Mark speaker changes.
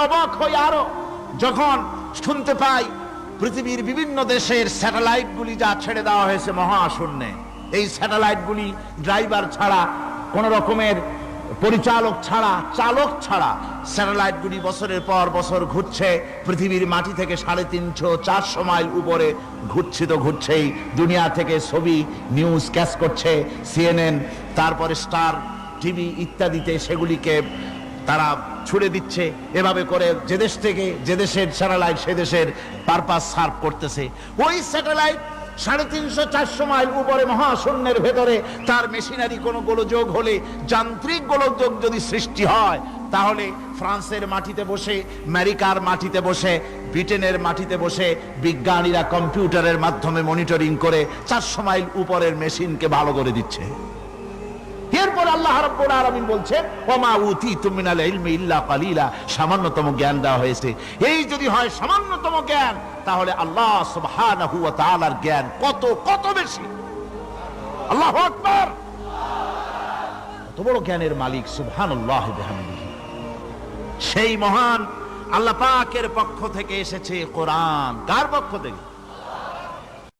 Speaker 1: অবাক হই আরো যখন শুনতে পাই পৃথিবীর বিভিন্ন দেশের স্যাটেলাইটগুলি যা ছেড়ে দেওয়া হয়েছে মহাশূন্যে, এই স্যাটেলাইটগুলি ড্রাইভার ছাড়া, কোন রকমের পরিচালক ছাড়া, চালক ছাড়া স্যাটেলাইটগুলি বছরের পর বছর ঘুরছে, পৃথিবীর মাটি থেকে 350-400 মাইল উপরে ঘুরছে, তো ঘুরছেই। দুনিয়া থেকে ছবি নিউজ ক্যাচ করছে, সিএনএন, তারপরে স্টার টিভি ইত্যাদিতে সেগুলিকে তারা ছুড়ে দিচ্ছে। এভাবে করে যে দেশ থেকে যে দেশের স্যাটেলাইট সে দেশের পারপাস সার্ভ করতেছে। ওই স্যাটেলাইট 350-400 মাইল উপরে মহাশূন্যের ভেতরে তার মেশিনারি কোনো গোলযোগ হলে, যান্ত্রিক গোলযোগ যদি সৃষ্টি হয়, তাহলে ফ্রান্সের মাটিতে বসে, আমেরিকার মাটিতে বসে, ব্রিটেনের মাটিতে বসে বিজ্ঞানীরা কম্পিউটারের মাধ্যমে মনিটরিং করে 400 মাইল উপরের মেশিনকে ভালো করে দিচ্ছে। এরপর আল্লাহ রাব্বুল আলামিন বলছেন, ওমা উতীতুম মিনাল ইলমি ইল্লা কালিলা, সামান্যতম জ্ঞান দেওয়া হয়েছে। এই যদি হয় সামান্যতম জ্ঞান, তাহলে আল্লাহ সুবহানাহু ওয়া তাআলার জ্ঞান কত কত বেশি। আল্লাহু আকবার। কত বড় জ্ঞানের মালিক সুবহানাল্লাহ বিহামদিহি। সেই মহান আল্লাহ পাকের পক্ষ থেকে এসেছে কোরআন। কার পক্ষ থেকে?